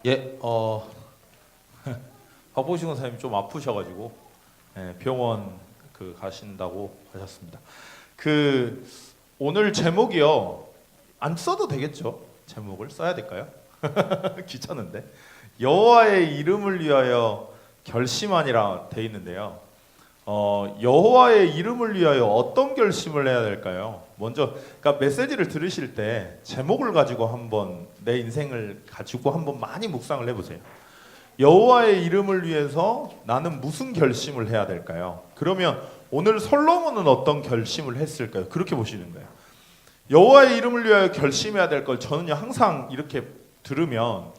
예, 박보신 선생님 좀 아프셔가지고 병원 가신다고 하셨습니다. 오늘 제목이요. 안 써도 되겠죠? 제목을 써야 될까요? 귀찮은데. 여호와의 이름을 위하여 결심하니라 돼 있는데요. 여호와의 이름을 위하여 어떤 결심을 해야 될까요? 먼저 그러니까 메시지를 들으실 때 제목을 가지고 한번 내 인생을 가지고 한번 많이 묵상을 해보세요. 여호와의 이름을 위해서 나는 무슨 결심을 해야 될까요? 그러면 오늘 솔로몬은 어떤 결심을 했을까요? 그렇게 보시는 거예요. 여호와의 이름을 위하여 결심해야 될 걸 저는요 항상 이렇게 들으면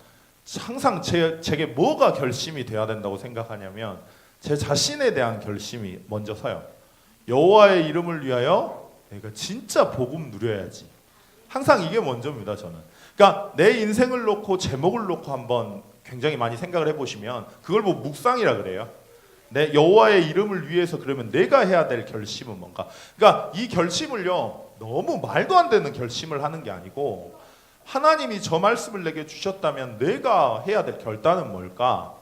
항상 제게 뭐가 결심이 돼야 된다고 생각하냐면 제 자신에 대한 결심이 먼저 서요. 여호와의 이름을 위하여 내가 진짜 복음 누려야지. 항상 이게 먼저입니다. 저는. 그러니까 내 인생을 놓고 제목을 놓고 한번 굉장히 많이 생각을 해보시면 그걸 뭐 묵상이라 그래요. 내 여호와의 이름을 위해서 그러면 내가 해야 될 결심은 뭔가. 그러니까 이 결심을요 너무 말도 안 되는 결심을 하는 게 아니고 하나님이 저 말씀을 내게 주셨다면 내가 해야 될 결단은 뭘까?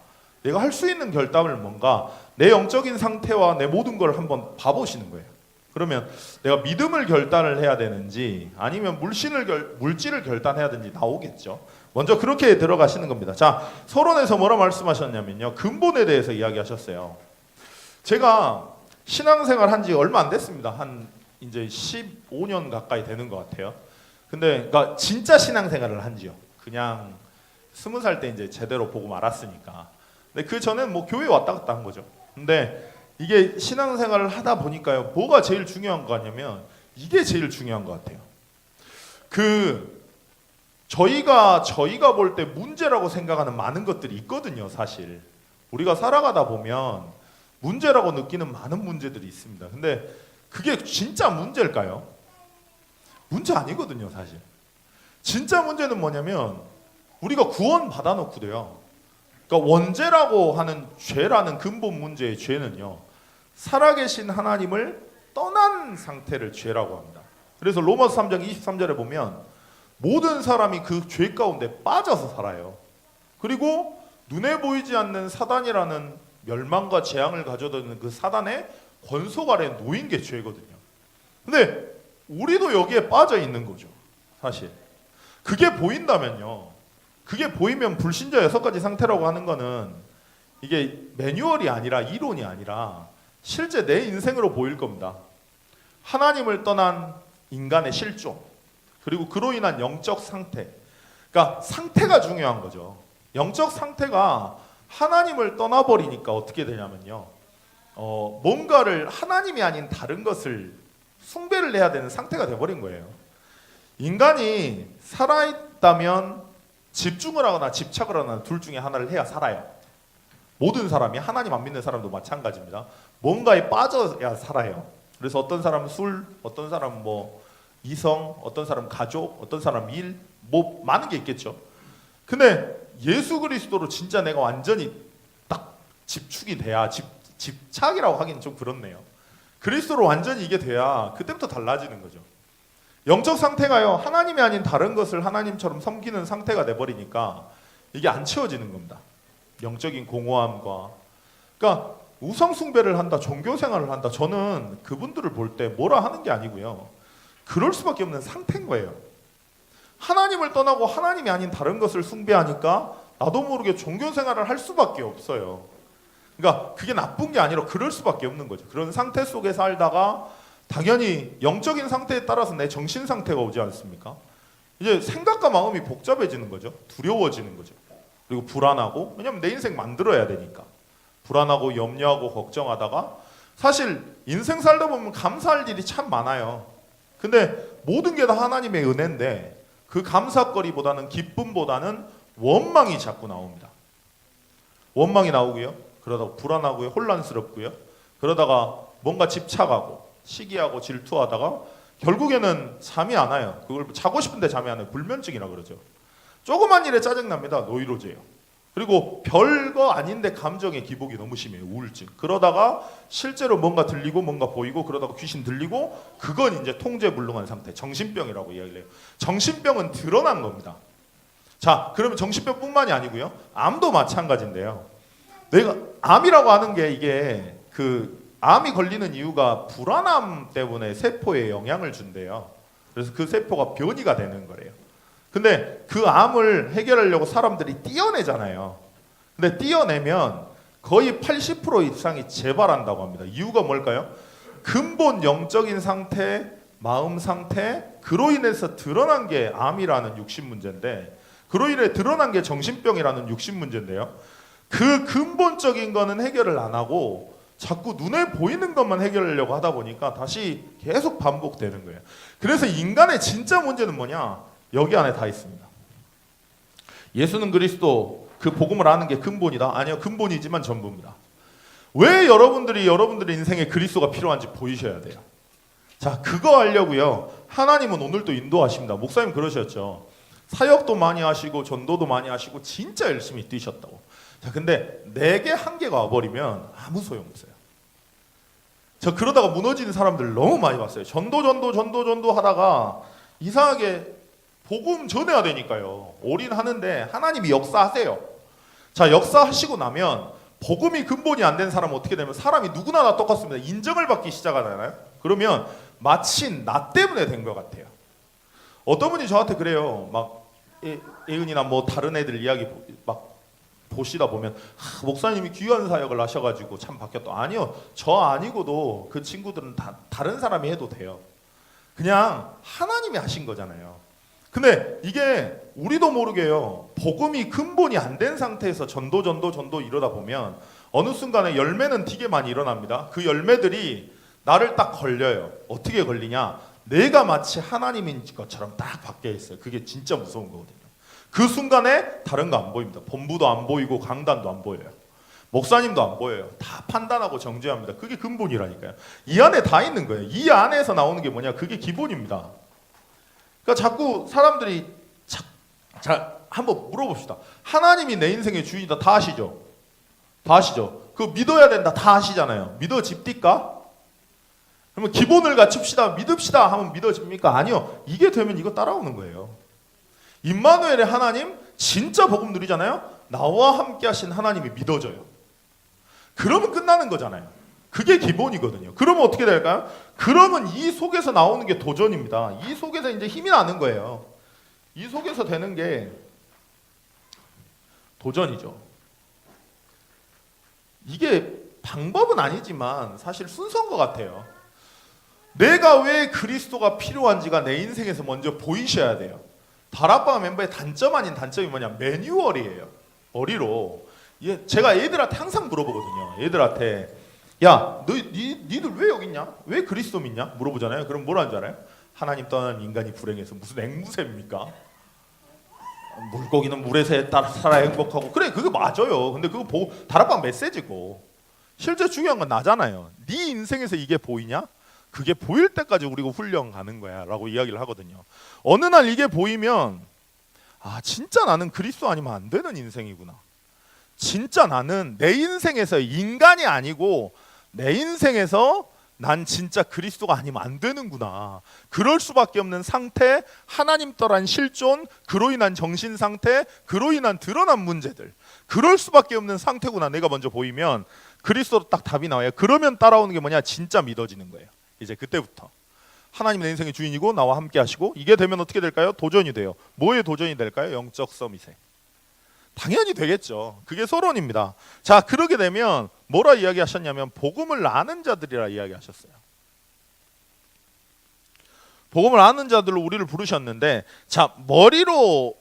내가 할 수 있는 결단을 뭔가 내 영적인 상태와 내 모든 걸 한번 봐보시는 거예요. 그러면 내가 믿음을 결단을 해야 되는지 아니면 물질을 결단해야 되는지 나오겠죠. 먼저 그렇게 들어가시는 겁니다. 자, 서론에서 뭐라 말씀하셨냐면요. 근본에 대해서 이야기하셨어요. 제가 신앙생활 한 지 얼마 안 됐습니다. 한 이제 15년 가까이 되는 것 같아요. 근데 그러니까 진짜 신앙생활을 한 지요. 그냥 20살 때 이제 제대로 보고 말았으니까. 근데 그 전엔 뭐 교회 왔다 갔다 한 거죠. 근데 이게 신앙생활을 하다 보니까요. 뭐가 제일 중요한 거냐면 이게 제일 중요한 것 같아요. 저희가 볼 때 문제라고 생각하는 많은 것들이 있거든요, 사실. 우리가 살아가다 보면 문제라고 느끼는 많은 문제들이 있습니다. 근데 그게 진짜 문제일까요? 문제 아니거든요, 사실. 진짜 문제는 뭐냐면 우리가 구원 받아놓고도요. 그러니까 원죄라고 하는 죄라는 근본 문제의 죄는요. 살아계신 하나님을 떠난 상태를 죄라고 합니다. 그래서 로마서 3장 23절에 보면 모든 사람이 그 죄 가운데 빠져서 살아요. 그리고 눈에 보이지 않는 사단이라는 멸망과 재앙을 가져다 주는 그 사단의 권속 아래 놓인 게 죄거든요. 근데 우리도 여기에 빠져 있는 거죠. 사실. 그게 보인다면요. 그게 보이면 불신자 6가지 상태라고 하는 거는 이게 매뉴얼이 아니라 이론이 아니라 실제 내 인생으로 보일 겁니다. 하나님을 떠난 인간의 실존, 그리고 그로 인한 영적 상태. 그러니까 상태가 중요한 거죠. 영적 상태가 하나님을 떠나버리니까 어떻게 되냐면요. 뭔가를 하나님이 아닌 다른 것을 숭배를 해야 되는 상태가 돼버린 거예요. 인간이 살아있다면 집중을 하거나 집착을 하거나 둘 중에 하나를 해야 살아요. 모든 사람이, 하나님 안 믿는 사람도 마찬가지입니다. 뭔가에 빠져야 살아요. 그래서 어떤 사람은 술, 어떤 사람은 뭐 이성, 어떤 사람은 가족, 어떤 사람은 일, 뭐 많은 게 있겠죠. 근데 예수 그리스도로 진짜 내가 완전히 딱 집축이 돼야, 집착이라고 하기는 좀 그렇네요. 그리스도로 완전히 이게 돼야 그때부터 달라지는 거죠. 영적 상태가요. 하나님이 아닌 다른 것을 하나님처럼 섬기는 상태가 돼버리니까 이게 안 채워지는 겁니다. 영적인 공허함과. 그러니까 우상숭배를 한다, 종교생활을 한다. 저는 그분들을 볼 때 뭐라 하는 게 아니고요. 그럴 수밖에 없는 상태인 거예요. 하나님을 떠나고 하나님이 아닌 다른 것을 숭배하니까 나도 모르게 종교생활을 할 수밖에 없어요. 그러니까 그게 나쁜 게 아니라 그럴 수밖에 없는 거죠. 그런 상태 속에 살다가 당연히 영적인 상태에 따라서 내 정신 상태가 오지 않습니까? 이제 생각과 마음이 복잡해지는 거죠. 두려워지는 거죠. 그리고 불안하고, 왜냐면 내 인생 만들어야 되니까. 불안하고 염려하고 걱정하다가 사실 인생 살다 보면 감사할 일이 참 많아요. 근데 모든 게 다 하나님의 은혜인데 그 감사거리보다는 기쁨보다는 원망이 자꾸 나옵니다. 원망이 나오고요. 그러다가 불안하고요. 혼란스럽고요. 그러다가 뭔가 집착하고 시기하고 질투하다가 결국에는 잠이 안 와요. 그걸 자고 싶은데 잠이 안 와요. 불면증이라 그러죠. 조그만 일에 짜증납니다. 노이로제예요. 그리고 별거 아닌데 감정의 기복이 너무 심해요. 우울증. 그러다가 실제로 뭔가 들리고 뭔가 보이고 그러다가 귀신 들리고 그건 이제 통제불능한 상태. 정신병이라고 이야기를 해요. 정신병은 드러난 겁니다. 자, 그러면 정신병뿐만이 아니고요. 암도 마찬가지인데요. 내가 암이라고 하는 게 이게 암이 걸리는 이유가 불안함 때문에 세포에 영향을 준대요. 그래서 그 세포가 변이가 되는 거래요. 근데 그 암을 해결하려고 사람들이 떼어내잖아요. 근데 떼어내면 거의 80% 이상이 재발한다고 합니다. 이유가 뭘까요? 근본 영적인 상태, 마음 상태, 그로 인해서 드러난 게 암이라는 육신 문제인데, 그로 인해 드러난 게 정신병이라는 육신 문제인데요. 그 근본적인 거는 해결을 안 하고 자꾸 눈에 보이는 것만 해결하려고 하다 보니까 다시 계속 반복되는 거예요. 그래서 인간의 진짜 문제는 뭐냐? 여기 안에 다 있습니다. 예수는 그리스도, 그 복음을 아는 게 근본이다? 아니요, 근본이지만 전부입니다. 왜 여러분들의 인생에 그리스도가 필요한지 보이셔야 돼요. 자, 그거 알려고요. 하나님은 오늘도 인도하십니다. 목사님 그러셨죠. 사역도 많이 하시고 전도도 많이 하시고 진짜 열심히 뛰셨다고. 자, 근데 내게 한계가 와버리면 아무 소용없어요. 저 그러다가 무너지는 사람들 너무 많이 봤어요. 전도 하다가 이상하게 복음 전해야 되니까요. 올인하는데 하나님이 역사하세요. 자, 역사하시고 나면 복음이 근본이 안 된 사람은 어떻게 되면 사람이 누구나 다 똑같습니다. 인정을 받기 시작하잖아요. 그러면 마치 나 때문에 된 것 같아요. 어떤 분이 저한테 그래요. 막 예은이나 뭐 다른 애들 이야기 막 보시다 보면 목사님이 귀한 사역을 하셔가지고 참 바뀌었다. 아니요, 저 아니고도 그 친구들은 다 다른 사람이 해도 돼요. 그냥 하나님이 하신 거잖아요. 근데 이게 우리도 모르게요. 복음이 근본이 안 된 상태에서 전도 이러다 보면 어느 순간에 열매는 되게 많이 일어납니다. 그 열매들이 나를 딱 걸려요. 어떻게 걸리냐? 내가 마치 하나님인 것처럼 딱 바뀌어 있어요. 그게 진짜 무서운 거거든요. 그 순간에 다른 거 안 보입니다. 본부도 안 보이고 강단도 안 보여요. 목사님도 안 보여요. 다 판단하고 정죄합니다. 그게 근본이라니까요. 이 안에 다 있는 거예요. 이 안에서 나오는 게 뭐냐? 그게 기본입니다. 그러니까 자꾸 사람들이 자, 한번 물어봅시다. 하나님이 내 인생의 주인이다. 다 아시죠? 다 아시죠? 그거 믿어야 된다. 다 아시잖아요. 믿어집니까? 그러면 기본을 갖춥시다. 믿읍시다 하면 믿어집니까? 아니요. 이게 되면 이거 따라오는 거예요. 임마누엘의 하나님 진짜 복음 누리잖아요. 나와 함께 하신 하나님이 믿어져요. 그러면 끝나는 거잖아요. 그게 기본이거든요. 그러면 어떻게 될까요? 그러면 이 속에서 나오는 게 도전입니다. 이 속에서 이제 힘이 나는 거예요. 이 속에서 되는 게 도전이죠. 이게 방법은 아니지만 사실 순서인 것 같아요. 내가 왜 그리스도가 필요한지가 내 인생에서 먼저 보이셔야 돼요. 다락방 멤버의 단점 아닌 단점이 뭐냐? 매뉴얼이에요. 머리로. 제가 애들한테 항상 물어보거든요. 애들한테 야, 니들 왜 여기 있냐? 왜 그리스도 믿냐? 물어보잖아요. 그럼 뭐라는 줄 알아요? 하나님 떠난 인간이 불행해서 무슨 앵무새입니까? 물고기는 물에서 따라 살아야 행복하고. 그래, 그게 맞아요. 근데 그거 보고 다락방 메시지고. 실제 중요한 건 나잖아요. 네 인생에서 이게 보이냐? 그게 보일 때까지 우리가 훈련 가는 거야 라고 이야기를 하거든요. 어느 날 이게 보이면 진짜 나는 그리스도 아니면 안 되는 인생이구나. 진짜 나는 내 인생에서 인간이 아니고 내 인생에서 난 진짜 그리스도가 아니면 안 되는구나. 그럴 수밖에 없는 상태, 하나님 떠난 실존, 그로 인한 정신 상태, 그로 인한 드러난 문제들, 그럴 수밖에 없는 상태구나. 내가 먼저 보이면 그리스도로 딱 답이 나와요. 그러면 따라오는 게 뭐냐? 진짜 믿어지는 거예요. 이제 그때부터 하나님 내 인생의 주인이고 나와 함께 하시고, 이게 되면 어떻게 될까요? 도전이 돼요. 뭐의 도전이 될까요? 영적 서밋에. 당연히 되겠죠. 그게 서론입니다. 자, 그러게 되면 뭐라 이야기하셨냐면 복음을 아는 자들이라 이야기하셨어요. 복음을 아는 자들로 우리를 부르셨는데, 자, 머리로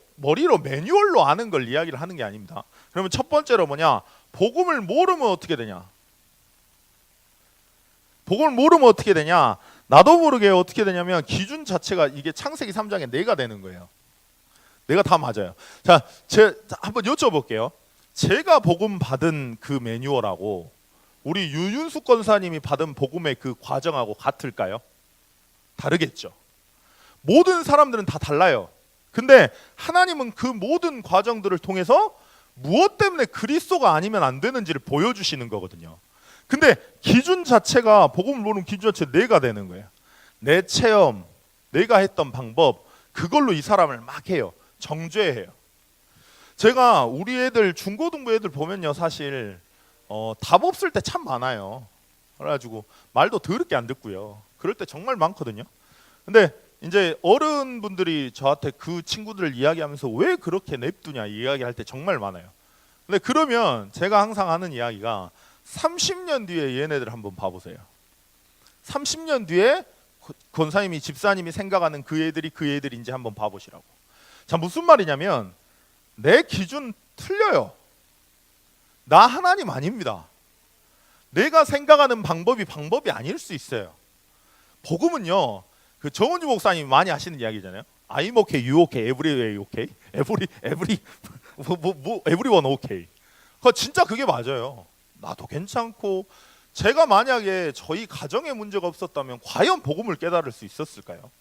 매뉴얼로 아는 걸 이야기를 하는 게 아닙니다. 그러면 첫 번째로 뭐냐? 복음을 모르면 어떻게 되냐? 복음을 모르면 어떻게 되냐? 나도 모르게 어떻게 되냐면 기준 자체가 이게 창세기 3장에 내가 되는 거예요. 내가 다 맞아요. 자, 한번 여쭤볼게요. 제가 복음 받은 그 매뉴얼하고 우리 유윤숙 권사님이 받은 복음의 그 과정하고 같을까요? 다르겠죠. 모든 사람들은 다 달라요. 근데 하나님은 그 모든 과정들을 통해서 무엇 때문에 그리스도가 아니면 안 되는지를 보여주시는 거거든요. 근데 기준 자체가, 복음을 모르는 기준 자체 내가 되는 거예요. 내 체험, 내가 했던 방법, 그걸로 이 사람을 막 해요. 정죄해요. 제가 우리 애들 중고등부 애들 보면요, 사실 답 없을 때 참 많아요. 그래가지고 말도 더럽게 안 듣고요. 그럴 때 정말 많거든요. 근데 이제 어른분들이 저한테 그 친구들을 이야기하면서 왜 그렇게 냅두냐 이야기할 때 정말 많아요. 근데 그러면 제가 항상 하는 이야기가 30년 뒤에 얘네들 한번 봐보세요. 30년 뒤에 권사님이 집사님이 생각하는 그 애들이 그 애들인지 한번 봐보시라고. 자, 무슨 말이냐면 내 기준 틀려요. 나 하나님 아닙니다. 내가 생각하는 방법이 방법이 아닐 수 있어요. 복음은요, 그 정은주 목사님이 많이 하시는 이야기잖아요. I'm okay, you okay, everywhere okay, everyone okay. 진짜 그게 맞아요. 나도 괜찮고. 제가 만약에 저희 가정에 문제가 없었다면 과연 복음을 깨달을 수 있었을까요?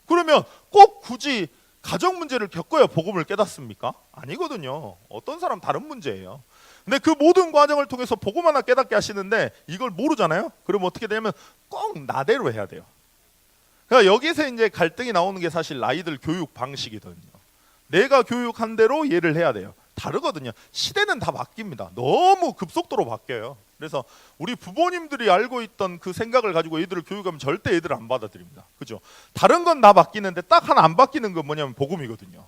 그러면 꼭 굳이 가정 문제를 겪어야 복음을 깨닫습니까? 아니거든요. 어떤 사람 다른 문제예요. 근데 그 모든 과정을 통해서 복음 하나 깨닫게 하시는데 이걸 모르잖아요. 그러면 어떻게 되냐면 꼭 나대로 해야 돼요. 그러니까 여기서 이제 갈등이 나오는 게 사실 아이들 교육 방식이거든요. 내가 교육한 대로 얘를 해야 돼요. 다르거든요. 시대는 다 바뀝니다. 너무 급속도로 바뀌어요. 그래서 우리 부모님들이 알고 있던 그 생각을 가지고 애들을 교육하면 절대 애들을 안 받아들입니다. 그죠? 다른 건 다 바뀌는데 딱 하나 안 바뀌는 건 뭐냐면 복음이거든요.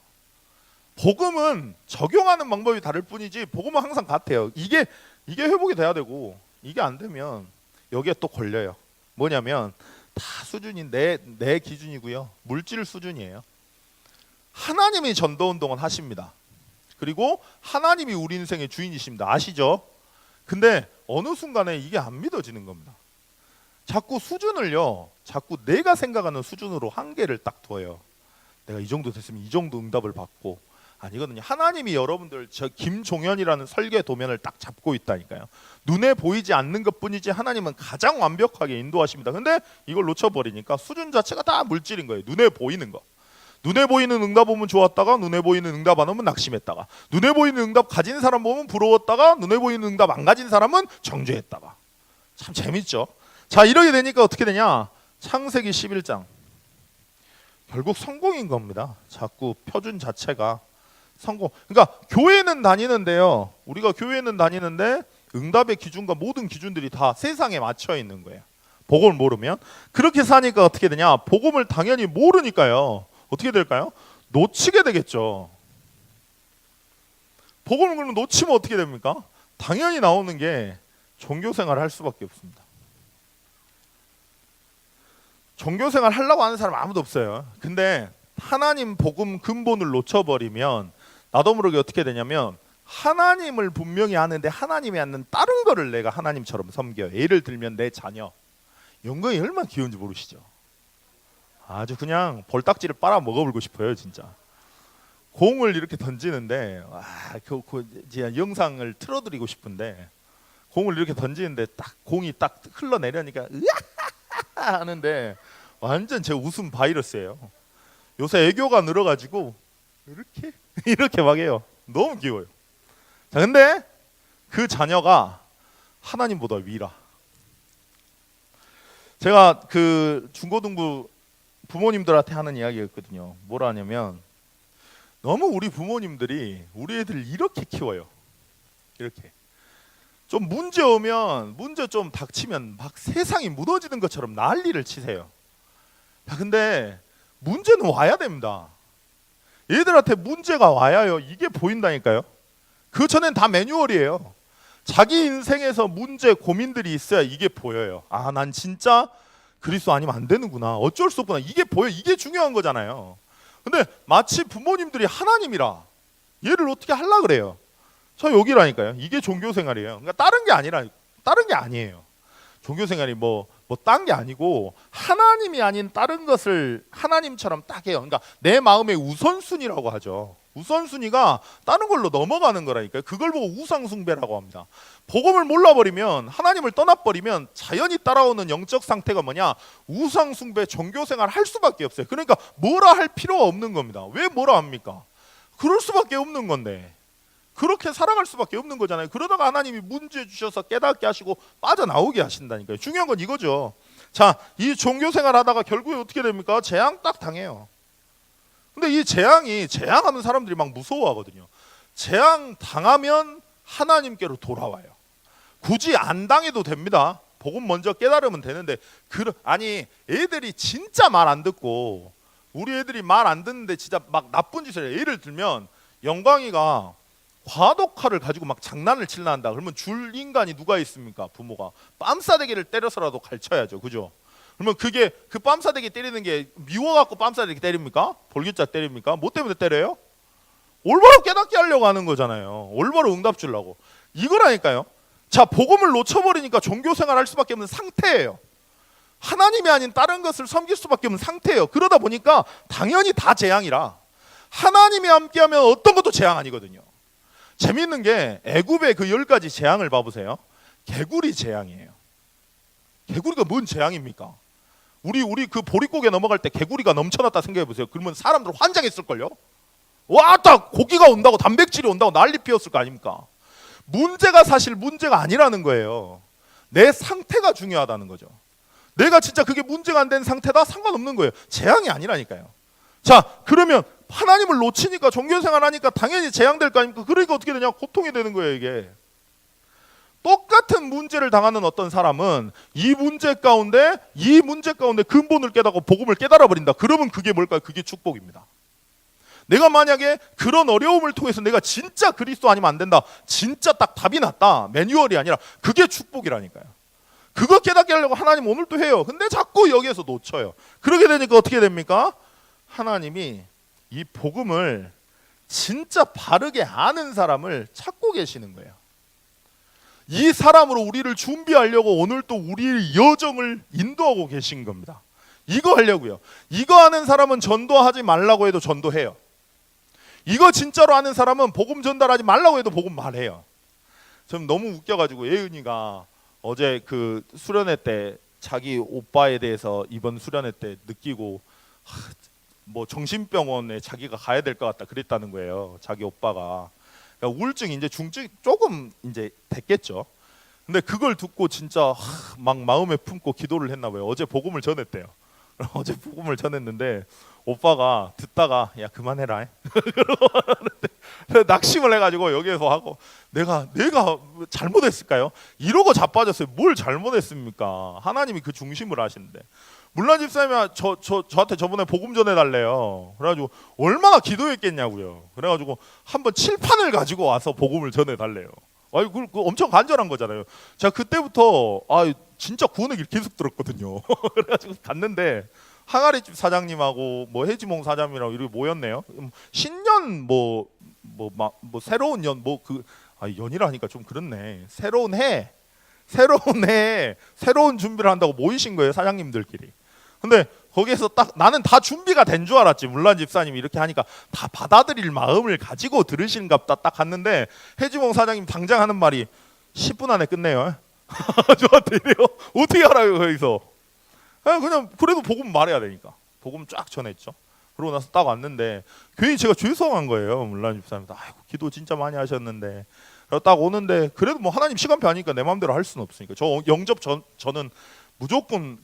복음은 적용하는 방법이 다를 뿐이지 복음은 항상 같아요. 이게 회복이 돼야 되고 이게 안 되면 여기에 또 걸려요. 뭐냐면 다 수준이 내 기준이고요. 물질 수준이에요. 하나님이 전도운동은 하십니다. 그리고 하나님이 우리 인생의 주인이십니다. 아시죠? 근데 어느 순간에 이게 안 믿어지는 겁니다. 자꾸 수준을요, 자꾸 내가 생각하는 수준으로 한계를 딱 둬요. 내가 이 정도 됐으면 이 정도 응답을 받고. 아니거든요. 하나님이 여러분들 저 김종현이라는 설계 도면을 딱 잡고 있다니까요. 눈에 보이지 않는 것뿐이지 하나님은 가장 완벽하게 인도하십니다. 근데 이걸 놓쳐버리니까 수준 자체가 다 물질인 거예요. 눈에 보이는 거. 눈에 보이는 응답 오면 좋았다가 눈에 보이는 응답 안 오면 낙심했다가 눈에 보이는 응답 가진 사람 보면 부러웠다가 눈에 보이는 응답 안 가진 사람은 정죄했다가. 참 재밌죠. 자, 이렇게 되니까 어떻게 되냐. 창세기 11장 결국 성공인 겁니다. 자꾸 표준 자체가 성공. 그러니까 교회는 다니는데요. 우리가 교회는 다니는데 응답의 기준과 모든 기준들이 다 세상에 맞춰 있는 거예요. 복음을 모르면. 그렇게 사니까 어떻게 되냐. 복음을 당연히 모르니까요. 어떻게 될까요? 놓치게 되겠죠. 복음을 그러면 놓치면 어떻게 됩니까? 당연히 나오는 게 종교생활을 할 수밖에 없습니다. 종교생활 하려고 하는 사람 아무도 없어요. 근데 하나님 복음 근본을 놓쳐버리면 나도 모르게 어떻게 되냐면 하나님을 분명히 아는데 하나님이 아는 다른 거를 내가 하나님처럼 섬겨요. 예를 들면 내 자녀. 영광이 얼마나 귀여운지 모르시죠? 아주 그냥 볼딱지를 빨아 먹어보고 싶어요, 진짜. 공을 이렇게 던지는데 영상을 틀어드리고 싶은데 공을 이렇게 던지는데 딱 공이 딱 흘러내려니까 으아 하는데 완전 제 웃음 바이러스예요. 요새 애교가 늘어가지고 이렇게 막 해요. 너무 귀여워요. 자, 근데 그 자녀가 하나님보다 위라. 제가 그 중고등부 부모님들한테 하는 이야기였거든요. 뭐라 하냐면 너무 우리 부모님들이 우리 애들 이렇게 키워요. 이렇게 좀 문제 오면 문제 좀 닥치면 막 세상이 무너지는 것처럼 난리를 치세요. 야, 근데 문제는 와야 됩니다. 얘들한테 문제가 와야요. 이게 보인다니까요. 그 전엔 다 매뉴얼이에요. 자기 인생에서 문제 고민들이 있어야 이게 보여요. 아, 난 진짜 그리스도 아니면 안 되는구나. 어쩔 수 없구나. 이게 보여. 이게 중요한 거잖아요. 근데 마치 부모님들이 하나님이라 얘를 어떻게 하려 그래요. 저 여기라니까요. 이게 종교생활이에요. 그러니까 다른 게 아니에요. 종교생활이 딴 게 아니고 하나님이 아닌 다른 것을 하나님처럼 딱 해요. 그러니까 내 마음의 우선순위라고 하죠. 우선순위가 다른 걸로 넘어가는 거라니까요. 그걸 보고 우상숭배라고 합니다. 복음을 몰라버리면 하나님을 떠나버리면 자연히 따라오는 영적 상태가 뭐냐. 우상숭배, 종교생활 할 수밖에 없어요. 그러니까 뭐라 할 필요가 없는 겁니다. 왜 뭐라 합니까? 그럴 수밖에 없는 건데. 그렇게 살아갈 수밖에 없는 거잖아요. 그러다가 하나님이 문제 주셔서 깨닫게 하시고 빠져나오게 하신다니까요. 중요한 건 이거죠. 자, 이 종교생활 하다가 결국에 어떻게 됩니까? 재앙 딱 당해요. 근데 이 재앙하면 사람들이 막 무서워하거든요. 재앙 당하면 하나님께로 돌아와요. 굳이 안 당해도 됩니다. 복음 먼저 깨달으면 되는데 아니 애들이 진짜 말 안 듣고 우리 애들이 말 안 듣는데 진짜 막 나쁜 짓을 해요. 예를 들면 영광이가 과도칼을 가지고 막 장난을 칠라 한다. 그러면 줄 인간이 누가 있습니까? 부모가 뺨싸대기를 때려서라도 가르쳐야죠. 그죠? 그러면 그게 그 뺨싸대기 때리는 게 미워갖고 뺨싸대기 때립니까? 볼기짝 때립니까? 뭐 때문에 때려요? 올바로 깨닫게 하려고 하는 거잖아요. 올바로 응답 주려고. 이거라니까요. 자, 복음을 놓쳐버리니까 종교생활 할 수밖에 없는 상태예요. 하나님이 아닌 다른 것을 섬길 수밖에 없는 상태예요. 그러다 보니까 당연히 다 재앙이라. 하나님이 함께하면 어떤 것도 재앙 아니거든요. 재미있는 게 애굽의 그 10가지 재앙을 봐보세요. 개구리 재앙이에요. 개구리가 뭔 재앙입니까? 우리 그 보릿고개 넘어갈 때 개구리가 넘쳐났다 생각해보세요. 그러면 사람들 환장했을걸요? 와, 딱 고기가 온다고 단백질이 온다고 난리 피웠을 거 아닙니까? 문제가 사실 문제가 아니라는 거예요. 내 상태가 중요하다는 거죠. 내가 진짜 그게 문제가 안 된 상태다? 상관없는 거예요. 재앙이 아니라니까요. 자, 그러면 하나님을 놓치니까 종교생활 하니까 당연히 재앙될 거 아닙니까? 그러니까 어떻게 되냐? 고통이 되는 거예요, 이게. 똑같은 문제를 당하는 어떤 사람은 이 문제 가운데 근본을 깨닫고 복음을 깨달아 버린다. 그러면 그게 뭘까요? 그게 축복입니다. 내가 만약에 그런 어려움을 통해서 내가 진짜 그리스도 아니면 안 된다. 진짜 딱 답이 났다. 매뉴얼이 아니라 그게 축복이라니까요. 그거 깨닫게 하려고 하나님 오늘도 해요. 근데 자꾸 여기에서 놓쳐요. 그러게 되니까 어떻게 됩니까? 하나님이 이 복음을 진짜 바르게 아는 사람을 찾고 계시는 거예요. 이 사람으로 우리를 준비하려고 오늘 또 우리의 여정을 인도하고 계신 겁니다. 이거 하려고요. 이거 하는 사람은 전도하지 말라고 해도 전도해요. 이거 진짜로 아는 사람은 복음 전달하지 말라고 해도 복음 말해요. 좀 너무 웃겨가지고 예은이가 어제 그 수련회 때 자기 오빠에 대해서 이번 수련회 때 느끼고 뭐 정신병원에 자기가 가야 될 것 같다 그랬다는 거예요. 자기 오빠가. 그러니까 우울증 이제 중증 조금 이제 됐겠죠. 근데 그걸 듣고 진짜 막 마음에 품고 기도를 했나 봐요. 어제 복음을 전했대요. 어제 복음을 전했는데 오빠가 듣다가 야 그만해라. 그러고 낙심을 해가지고 여기에서 하고 내가 잘못했을까요? 이러고 자빠졌어요. 뭘 잘못했습니까? 하나님이 그 중심을 하시는데. 물란 집사님이 저한테 저번에 복음 전해달래요. 그래가지고 얼마나 기도했겠냐고요. 그래가지고 한번 칠판을 가지고 와서 복음을 전해달래요. 아니 그 엄청 간절한 거잖아요. 제가 그때부터 진짜 구원의 길 계속 들었거든요. 그래가지고 갔는데 항아리집 사장님하고 뭐 해지몽 사장님이랑 이렇게 모였네요. 신년 뭐 새로운 연 연이라 하니까 좀 그렇네. 새로운 준비를 한다고 모이신 거예요, 사장님들끼리. 근데 거기에서 딱 나는 다 준비가 된 줄 알았지. 물란 집사님이 이렇게 하니까 다 받아들일 마음을 가지고 들으시는갑다. 딱 갔는데 해지몽 사장님 당장 하는 말이 10분 안에 끝내요. 저한테 이래요. 어떻게 알아요, 거기서? 그냥 그래도 복음 말해야 되니까 복음 쫙 전했죠. 그러고 나서 딱 왔는데 괜히 제가 죄송한 거예요. 물란 집사님, 아이고 기도 진짜 많이 하셨는데. 딱 오는데 그래도 뭐 하나님 시간표 아니니까 내 마음대로 할 수는 없으니까 저 영접 저는 무조건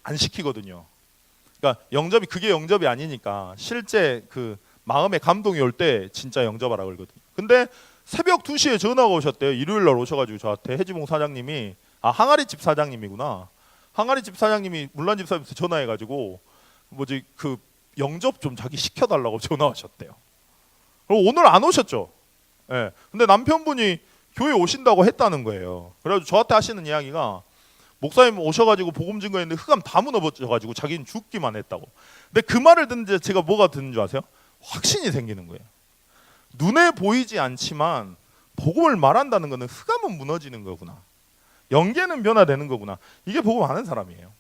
안 시키거든요. 그러니까 그게 영접이 아니니까 실제 그 마음의 감동이 올 때 진짜 영접하라 그러거든요. 근데 새벽 2시에 전화가 오셨대요. 일요일 날 오셔가지고 저한테 해지몽 사장님이 항아리집 사장님이구나. 항아리집 사장님이 물란 집사님한테 전화해가지고 그 영접 좀 자기 시켜달라고 전화하셨대요. 그리고 오늘 안 오셨죠. 예. 근데 남편분이 교회 오신다고 했다는 거예요. 그래가지고 저한테 하시는 이야기가 목사님 오셔가지고 복음 증거했는데 흑암 다 무너져가지고 자기는 죽기만 했다고. 근데 그 말을 듣는데 제가 뭐가 드는 줄 아세요? 확신이 생기는 거예요. 눈에 보이지 않지만 복음을 말한다는 것은 흑암은 무너지는 거구나. 영계는 변화되는 거구나. 이게 복음 아는 사람이에요.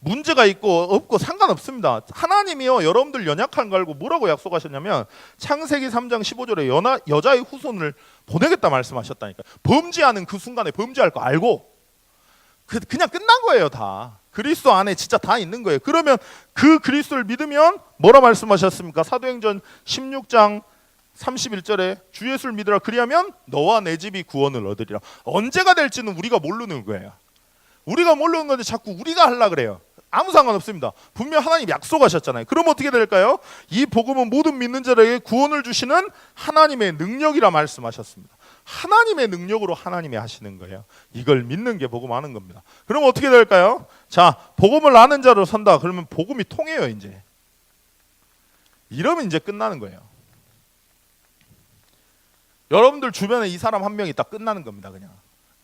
문제가 있고 없고 상관없습니다. 하나님이요 여러분들 연약한 거 알고 뭐라고 약속하셨냐면 창세기 3장 15절에 여자의 후손을 보내겠다 말씀하셨다니까. 범죄하는 그 순간에 범죄할 거 알고 그냥 끝난 거예요. 다 그리스도 안에 진짜 다 있는 거예요. 그러면 그 그리스도를 믿으면 뭐라 말씀하셨습니까? 사도행전 16장 31절에 주 예수를 믿으라 그리하면 너와 내 집이 구원을 얻으리라. 언제가 될지는 우리가 모르는 거예요. 우리가 모르는 건데 자꾸 우리가 하려고 그래요. 아무 상관없습니다. 분명 하나님 약속하셨잖아요. 그럼 어떻게 될까요? 이 복음은 모든 믿는 자에게 구원을 주시는 하나님의 능력이라 말씀하셨습니다. 하나님의 능력으로 하나님이 하시는 거예요. 이걸 믿는 게 복음 아는 겁니다. 그럼 어떻게 될까요? 자, 복음을 아는 자로 선다. 그러면 복음이 통해요, 이제. 이러면 이제 끝나는 거예요. 여러분들 주변에 이 사람 한 명이 딱 끝나는 겁니다. 그냥